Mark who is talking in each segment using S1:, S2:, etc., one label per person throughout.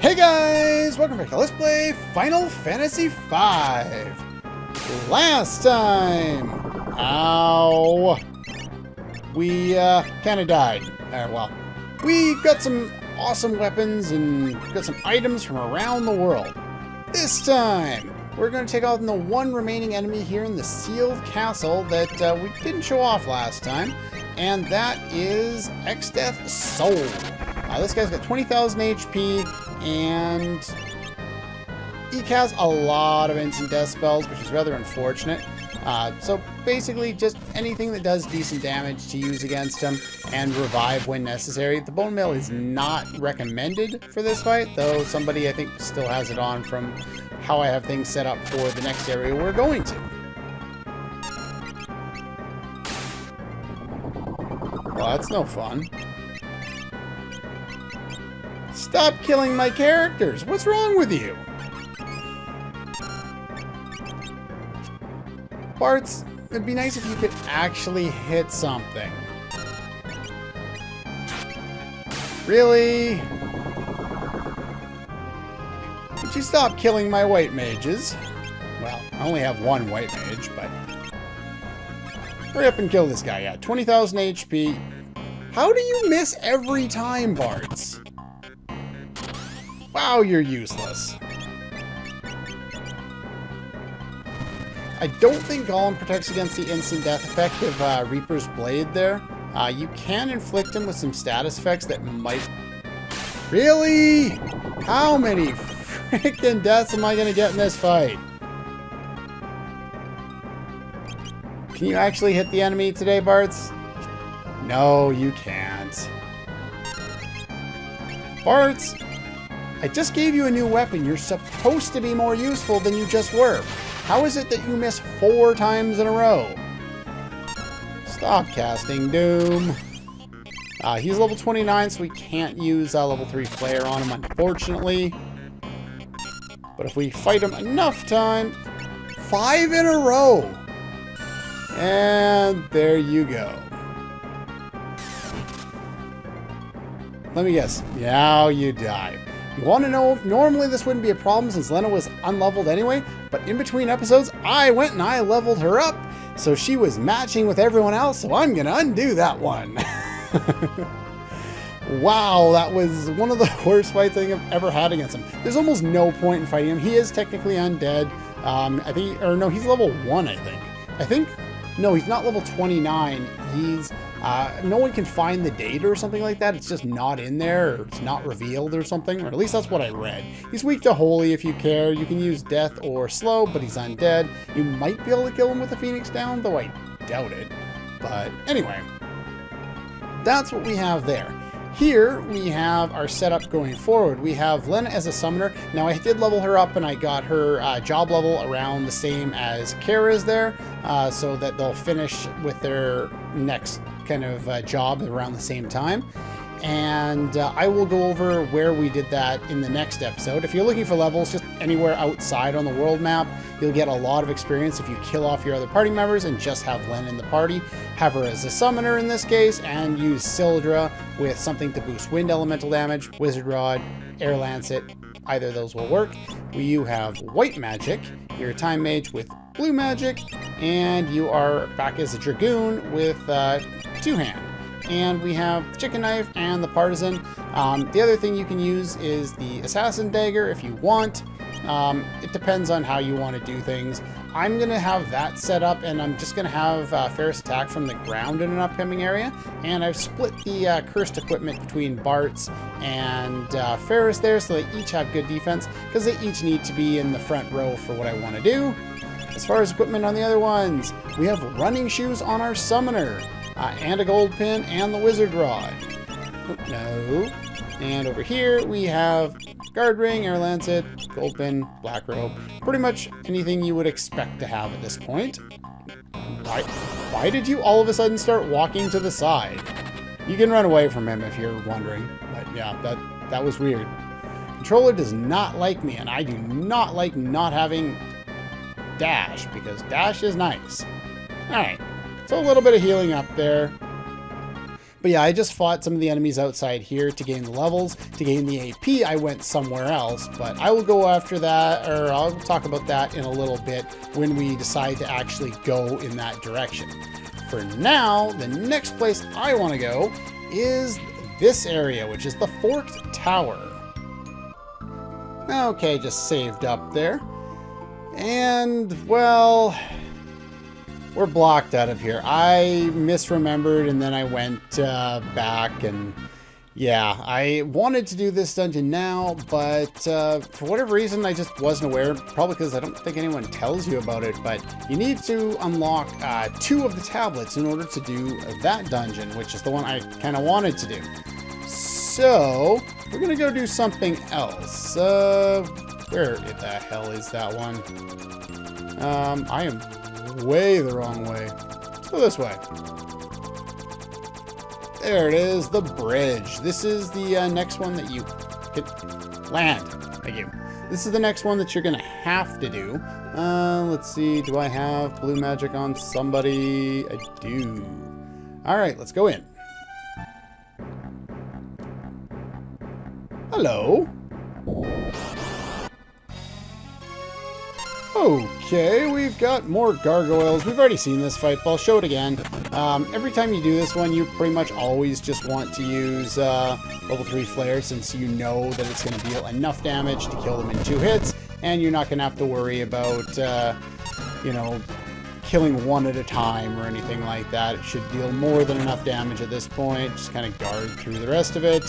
S1: Hey guys! Welcome back to Let's Play Final Fantasy V! Last time! Ow! We, kinda died. Well, we got some awesome weapons and got some items from around the world. This time, we're going to take on the one remaining enemy here in the sealed castle that we didn't show off last time, and that is Exdeath Soul. This guy's got 20,000 HP, and he has a lot of instant death spells, which is rather unfortunate. So basically, just anything that does decent damage to use against him, and revive when necessary. The bone mail is not recommended for this fight, though somebody I think still has it on from how I have things set up for the next area we're going to. Well, that's no fun. Stop killing my characters! What's wrong with you? Bartz, it'd be nice if you could actually hit something. Really? Would you stop killing my white mages? Well, I only have one white mage, but... hurry up and kill this guy. Yeah, 20,000 HP. How do you miss every time, Bartz? Wow, you're useless. I don't think Golem protects against the instant death effect of Reaper's Blade there. You can inflict him with some status effects that might... Really? How many freaking deaths am I going to get in this fight? Can you actually hit the enemy today, Bartz? No, you can't. Bartz, I just gave you a new weapon. You're supposed to be more useful than you just were. How is it that you miss 4 times in a row? Stop casting Doom. He's level 29, so we can't use level 3 Flare on him, unfortunately. But if we fight him enough times... 5 in a row! And there you go. Let me guess. Now you die. You want to know, normally this wouldn't be a problem since Lena was unleveled anyway, but in between episodes, I went and I leveled her up, so she was matching with everyone else, so I'm going to undo that one. Wow, that was one of the worst fights I think I've ever had against him. There's almost no point in fighting him. He is technically undead. I think, or no, he's level 1, I think. No, he's not level 29. He's... no one can find the data or something like that. It's just not in there, or it's not revealed or something. Or at least that's what I read. He's weak to Holy if you care. You can use Death or Slow, but he's undead. You might be able to kill him with a Phoenix Down, though I doubt it. But anyway, that's what we have there. Here we have our setup going forward. We have Lena as a summoner. Now I did level her up and I got her job level around the same as Kara's there, so that they'll finish with their next kind of job around the same time. And I will go over where we did that in the next episode. If you're looking for levels just anywhere outside on the world map, you'll get a lot of experience if you kill off your other party members and just have Len in the party. Have her as a summoner in this case, and use Sildra with something to boost wind elemental damage, Wizard Rod, Air Lancet. Either of those will work. You have white magic. You're a time mage with blue magic, and you are back as a dragoon with two-hand. And we have Chicken Knife and the Partisan. The other thing you can use is the Assassin Dagger if you want. It depends on how you want to do things. I'm going to have that set up, and I'm just going to have Ferris attack from the ground in an upcoming area. And I've split the cursed equipment between Bartz and Ferris there, so they each have good defense, because they each need to be in the front row for what I want to do. As far as equipment on the other ones, we have running shoes on our Summoner. And a gold pin and the Wizard Rod. No. And over here we have guard ring, air lancet, gold pin, black robe. Pretty much anything you would expect to have at this point. Why did you all of a sudden start walking to the side? You can run away from him if you're wondering. But yeah, that was weird. Controller does not like me, and I do not like not having dash, because dash is nice. Alright. So a little bit of healing up there. But yeah, I just fought some of the enemies outside here to gain the levels. To gain the AP, I went somewhere else, but I will go after that, or I'll talk about that in a little bit when we decide to actually go in that direction. For now, the next place I want to go is this area, which is the Forked Tower. Okay, just saved up there. And, well, we're blocked out of here. I misremembered and then I went back, and yeah, I wanted to do this dungeon now, but for whatever reason I just wasn't aware, probably because I don't think anyone tells you about it, but you need to unlock 2 of the tablets in order to do that dungeon, which is the one I kind of wanted to do. So we're gonna go do something else. Where the hell is that one? I am way the wrong way. Let's go this way. There it is, the bridge. This is the next one that you can land. Thank you. This is the next one that you're gonna have to do. Let's see, do I have blue magic on somebody? I do. All right, let's go in. Hello. Okay, we've got more gargoyles. We've already seen this fight, but I'll show it again. Every time you do this one, you pretty much always just want to use level 3 flare, since you know that it's going to deal enough damage to kill them in 2 hits, and you're not going to have to worry about, you know, killing one at a time or anything like that. It should deal more than enough damage at this point. Just kind of guard through the rest of it.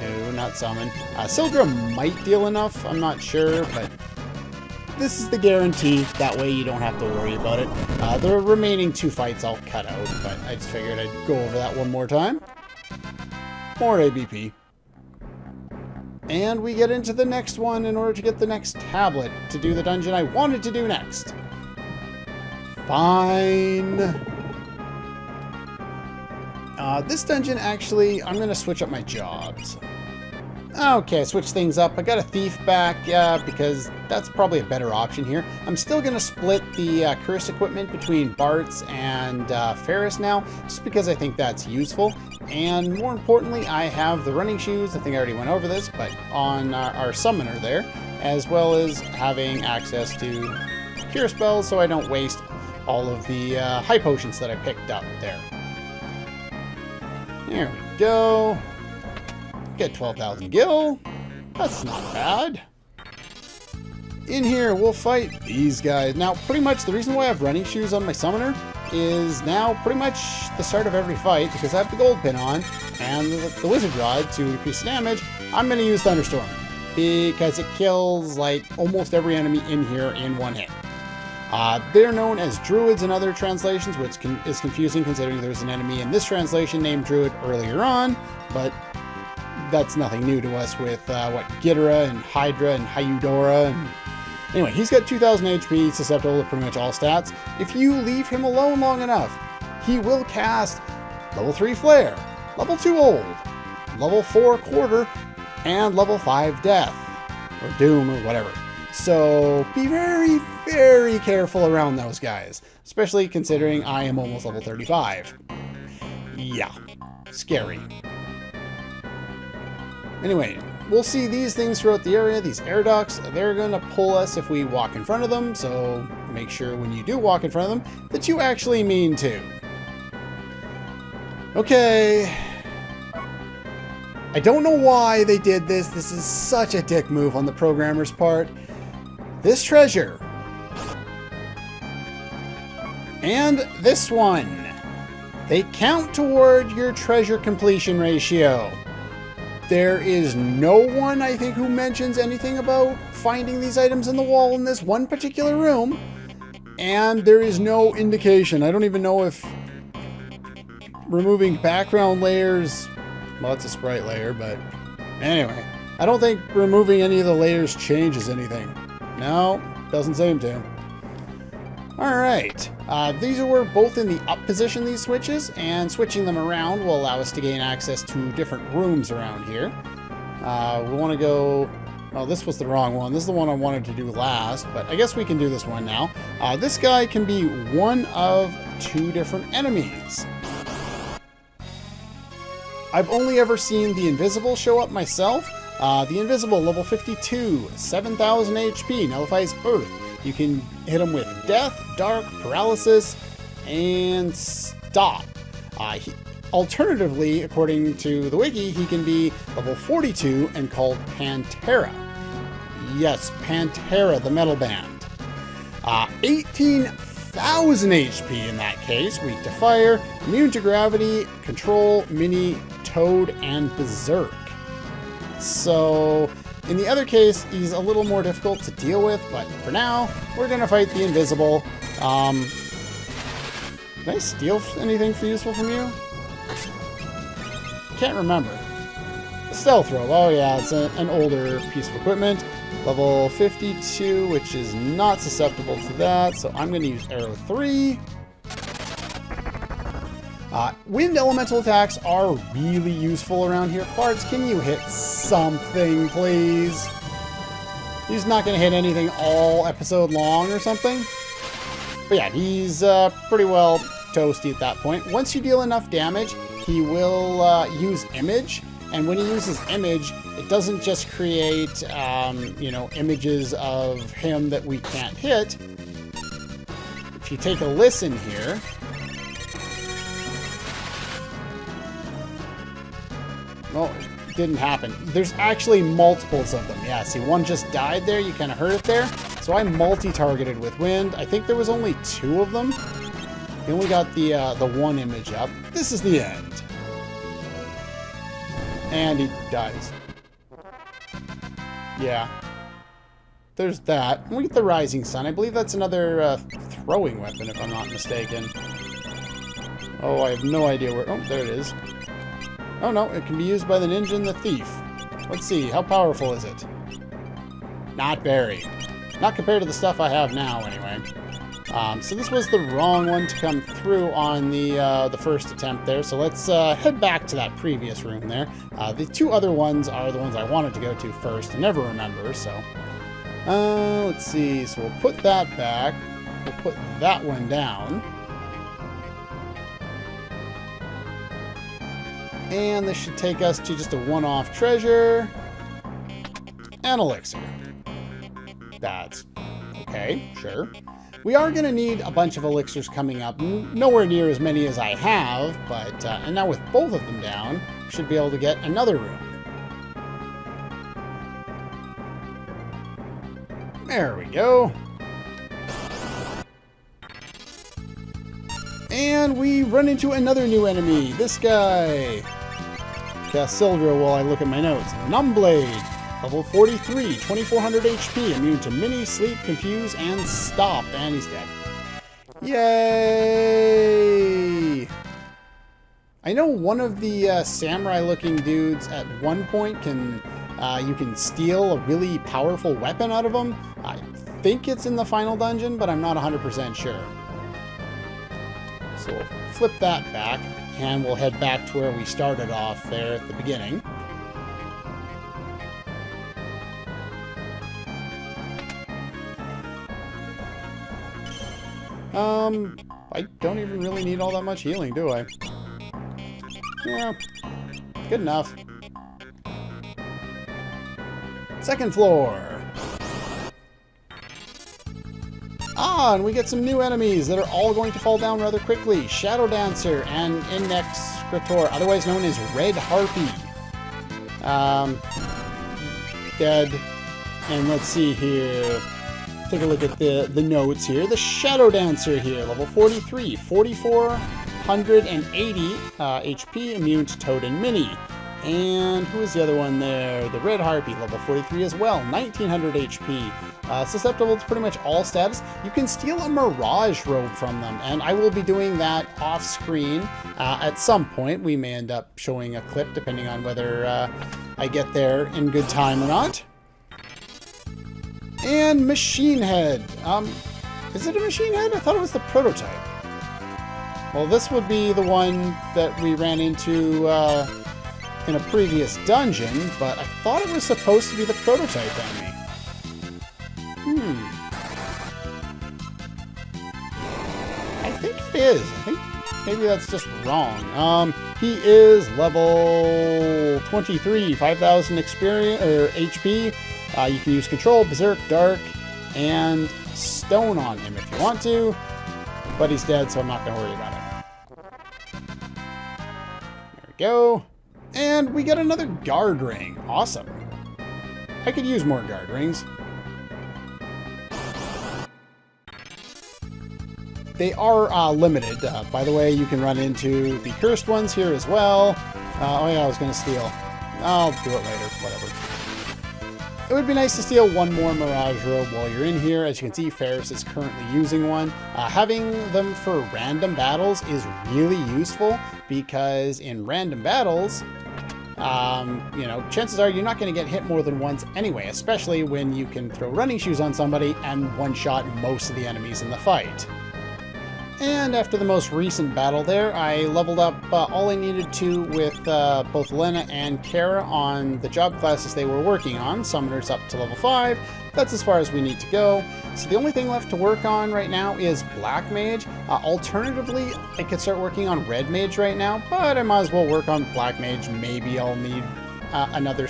S1: No, not summon. Sildra might deal enough, I'm not sure, but this is the guarantee. That way you don't have to worry about it. The remaining 2 fights I'll cut out, but I just figured I'd go over that one more time. More ABP. And we get into the next one in order to get the next tablet to do the dungeon I wanted to do next. Fine. This dungeon, actually, I'm going to switch up my jobs. Okay, switch things up. I got a thief back because that's probably a better option here. I'm still going to split the curse equipment between Bart's and Ferris now, just because I think that's useful. And more importantly, I have the running shoes. I think I already went over this, but on our summoner there, as well as having access to cure spells so I don't waste all of the high potions that I picked up there. There we go. Get 12,000 gil. That's not bad. In here, we'll fight these guys. Now, pretty much the reason why I have running shoes on my summoner is now pretty much the start of every fight, because I have the gold pin on and the wizard rod to increase the damage. I'm going to use Thunderstorm because it kills like almost every enemy in here in 1 hit. They're known as druids in other translations, which is confusing considering there's an enemy in this translation named druid earlier on, but that's nothing new to us with Ghidorah and Hydra and Hyudora. And anyway, he's got 2,000 HP, susceptible to pretty much all stats. If you leave him alone long enough, he will cast level 3 Flare, level 2 Old, level 4 Quarter, and level 5 Death, or Doom, or whatever. So be very, very careful around those guys, especially considering I am almost level 35. Yeah, scary. Anyway, we'll see these things throughout the area, these air ducts. They're going to pull us if we walk in front of them, so make sure when you do walk in front of them that you actually mean to. Okay. I don't know why they did this. This is such a dick move on the programmer's part. This treasure. And this one. They count toward your treasure completion ratio. There is no one, I think, who mentions anything about finding these items in the wall in this one particular room. And there is no indication. I don't even know if removing background layers... Well, it's a sprite layer, but anyway. I don't think removing any of the layers changes anything. No, doesn't seem to. Alright, these were both in the up position, these switches, and switching them around will allow us to gain access to different rooms around here. We want to go... Oh, this was the wrong one. This is the one I wanted to do last, but I guess we can do this one now. This guy can be one of 2 different enemies. I've only ever seen the Invisible show up myself. The Invisible, level 52, 7,000 HP, nullifies Earth. You can hit him with Death, Dark, Paralysis, and Stop. Alternatively, according to the wiki, he can be level 42 and called Pantera. Yes, Pantera, the metal band. 18,000 HP in that case, weak to fire, immune to gravity, control, mini, toad, and berserk. So, in the other case, he's a little more difficult to deal with, but for now, we're gonna fight the Invisible. Can I steal anything useful from you? Can't remember. Stealth robe. Oh yeah, it's an older piece of equipment. Level 52, which is not susceptible to that, so I'm going to use Arrow 3. Wind elemental attacks are really useful around here. Bards, can you hit something, please? He's not going to hit anything all episode long or something. But yeah, he's pretty well toasty at that point. Once you deal enough damage, he will use Image. And when he uses Image, it doesn't just create, images of him that we can't hit. If you take a listen here... Well, it didn't happen. There's actually multiples of them. Yeah, see, one just died there. You kind of heard it there. So I multi-targeted with Wind. I think there was only 2 of them. We only got the one image up. This is the end. And he dies. Yeah. There's that. And we get the Rising Sun. I believe that's another throwing weapon, if I'm not mistaken. Oh, I have no idea where... Oh, there it is. Oh, no. It can be used by the Ninja and the Thief. Let's see. How powerful is it? Not very. Not compared to the stuff I have now, anyway. So this was the wrong one to come through on the first attempt there. So let's head back to that previous room there. The 2 other ones are the ones I wanted to go to first and never remember. So let's see. So we'll put that back. We'll put that one down. And this should take us to just a one-off treasure. And elixir. That's okay, sure. We are going to need a bunch of elixirs coming up. Nowhere near as many as I have, but... and now with both of them down, we should be able to get another room. There we go. And we run into another new enemy. This guy. Cassildra while I look at my notes. Numbblade. Level 43, 2400 HP, immune to Mini, Sleep, Confuse, and Stop. And he's dead. Yay! I know one of the samurai-looking dudes at one point can... you can steal a really powerful weapon out of him. I think it's in the final dungeon, but I'm not 100% sure. So we'll flip that back, and we'll head back to where we started off there at the beginning. I don't even really need all that much healing, do I? Yeah, good enough. Second floor. And we get some new enemies that are all going to fall down rather quickly. Shadow Dancer and Index Scritor, otherwise known as Red Harpy. Dead. And let's see here. Take a look at the notes here. The Shadow Dancer here, level 43, 4,480 HP, immune to Toad and Mini. And who is the other one there? The Red Harpy, level 43 as well, 1,900 HP. Susceptible to pretty much all status. You can steal a Mirage robe from them, and I will be doing that off screen at some point. We may end up showing a clip depending on whether I get there in good time or not. And Machine Head. Is it a Machine Head? I thought it was the prototype. Well, this would be the one that we ran into in a previous dungeon, but I thought it was supposed to be the prototype enemy. I think it is. maybe that's just wrong. He is level 23, 5,000 experience or HP. You can use Control, Berserk, Dark, and Stone on him if you want to, but he's dead, so I'm not going to worry about it. There we go. And we get another guard ring. Awesome. I could use more guard rings. They are limited. By the way, you can run into the cursed ones here as well. Oh yeah, I was going to steal. I'll do it later. Whatever. It would be nice to steal one more Mirage Robe while you're in here. As you can see, Ferris is currently using one. Having them for random battles is really useful because in random battles, you know, chances are you're not going to get hit more than once anyway, especially when you can throw running shoes on somebody and one-shot most of the enemies in the fight. And after the most recent battle there, I leveled up all I needed to with both Lena and Kara on the job classes they were working on. Summoners up to level 5. That's as far as we need to go. So the only thing left to work on right now is Black Mage. Alternatively, I could start working on Red Mage right now, but I might as well work on Black Mage. Maybe I'll need another,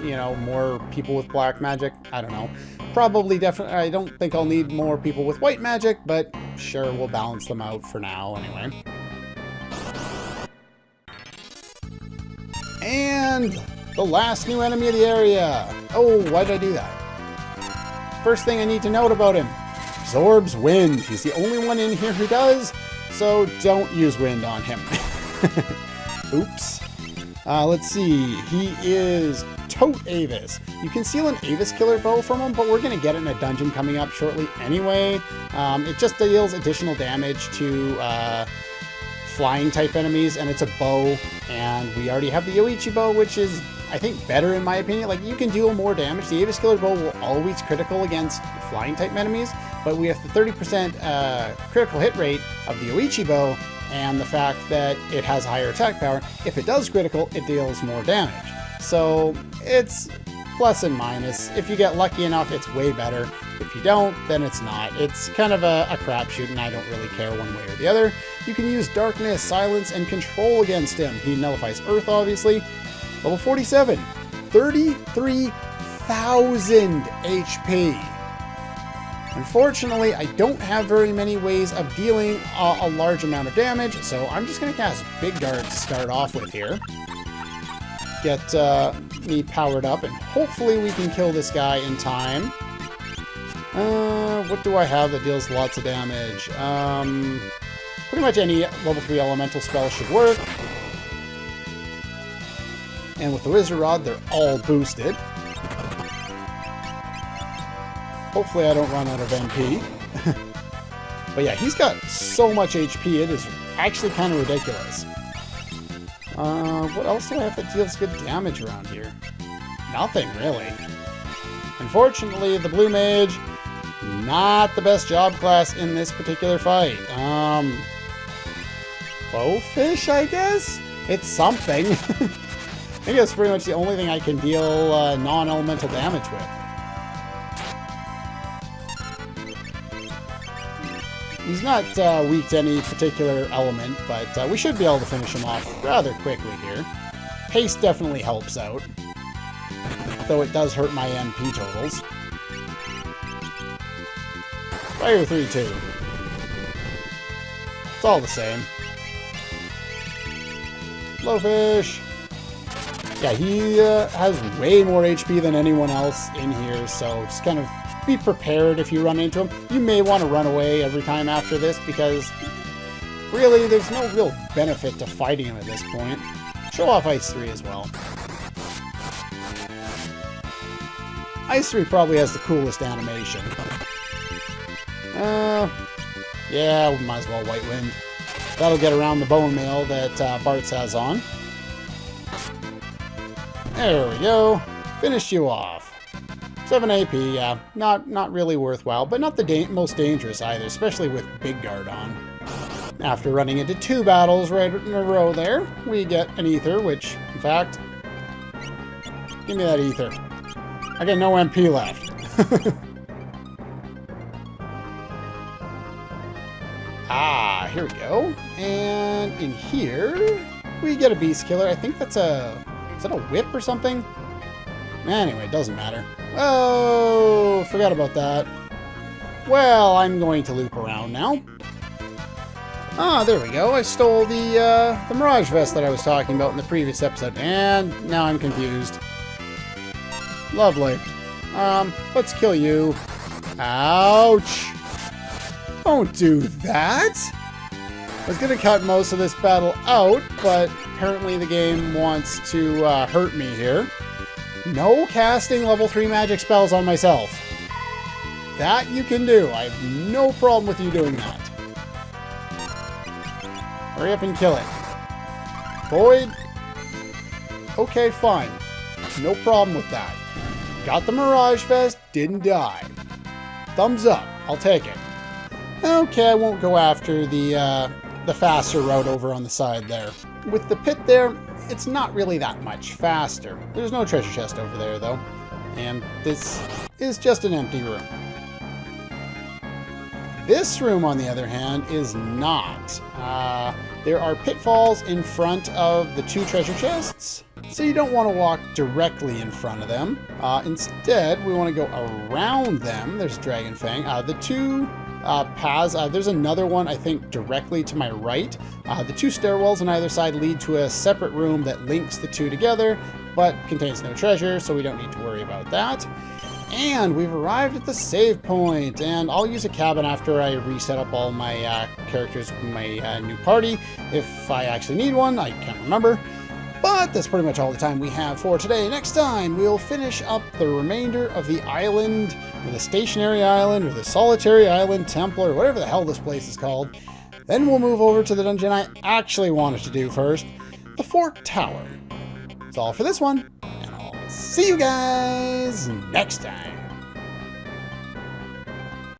S1: you know, more people with Black Magic. I don't know. Probably, definitely, I don't think I'll need more people with White Magic, but sure, we'll balance them out for now anyway. And the last new enemy of the area. Oh, why did I do that? First thing I need to note about him. Zorb's Wind. He's the only one in here who does, so don't use Wind on him. Oops. Let's see. He is Tote Avis. You can steal an Avis Killer Bow from him, but we're going to get it in a dungeon coming up shortly anyway. It just deals additional damage to flying type enemies, and it's a bow, and we already have the Yoichi Bow, which is, I think, better in my opinion. Like, you can deal more damage. The Avis Killer Bow will always critical against flying type enemies, but we have the 30% critical hit rate of the Yoichi Bow, and the fact that it has higher attack power. If it does critical, it deals more damage. So it's plus and minus. If you get lucky enough, it's way better. If you don't, then it's not. It's kind of a crapshoot, and I don't really care one way or the other. You can use Darkness, Silence, and Control against him. He nullifies Earth, obviously. Level 47, 33,000 HP. Unfortunately, I don't have very many ways of dealing a large amount of damage, so I'm just going to cast Big Guard to start off with here. Get me powered up, and hopefully we can kill this guy in time. What do I have that deals lots of damage? Pretty much any level 3 elemental spell should work. And with the Wizard Rod, they're all boosted. Hopefully I don't run out of MP. But yeah, he's got so much HP, it is actually kind of ridiculous. What else do I have that deals good damage around here? Nothing, really. Unfortunately, the Blue Mage, not the best job class in this particular fight. Bowfish, I guess? It's something. I think that's pretty much the only thing I can deal non-elemental damage with. He's not weak to any particular element, but we should be able to finish him off rather quickly here. Haste definitely helps out, though it does hurt my MP totals. Fire 3-2. It's all the same. Blowfish. Yeah, he has way more HP than anyone else in here, so just kind of be prepared if you run into him. You may want to run away every time after this, because really there's no real benefit to fighting him at this point. Show off Ice 3 as well. Ice 3 probably has the coolest animation. Yeah, we might as well White Wind. That'll get around the bone mail that Bartz has on. There we go. Finished you off. 7 AP, yeah. Not really worthwhile, but not the most dangerous either, especially with Big Guard on. After running into 2 battles right in a row there, we get an Ether, which, in fact, give me that Ether. I got no MP left. Ah, here we go. And in here, we get a beast killer. I think that's a... Is that a whip or something? Anyway, it doesn't matter. Oh, forgot about that. Well, I'm going to loop around now. Ah, there we go. I stole the Mirage Vest that I was talking about in the previous episode, and now I'm confused. Lovely. Let's kill you. Ouch! Don't do that! I was gonna cut most of this battle out, but apparently the game wants to hurt me here. No casting level 3 magic spells on myself. That you can do. I have no problem with you doing that. Hurry up and kill it. Void. Okay, fine. No problem with that. Got the Mirage Vest, didn't die. Thumbs up. I'll take it. Okay, I won't go after the faster route over on the side there. With the pit there, it's not really that much faster. There's no treasure chest over there, though. And this is just an empty room. This room, on the other hand, is not. There are pitfalls in front of the 2 treasure chests, so you don't want to walk directly in front of them. Instead, we want to go around them. There's Dragon Fang. The 2 paths, there's another one, I think, directly to my right. The 2 stairwells on either side lead to a separate room that links the 2 together, but contains no treasure, so we don't need to worry about that. And we've arrived at the save point, and I'll use a cabin after I reset up all my characters in my new party, if I actually need one. I can't remember. But that's pretty much all the time we have for today. Next time, we'll finish up the remainder of the island, or the stationary island, or the solitary island temple, or whatever the hell this place is called. Then we'll move over to the dungeon I actually wanted to do first, the Fort Tower. That's all for this one, and I'll see you guys next time.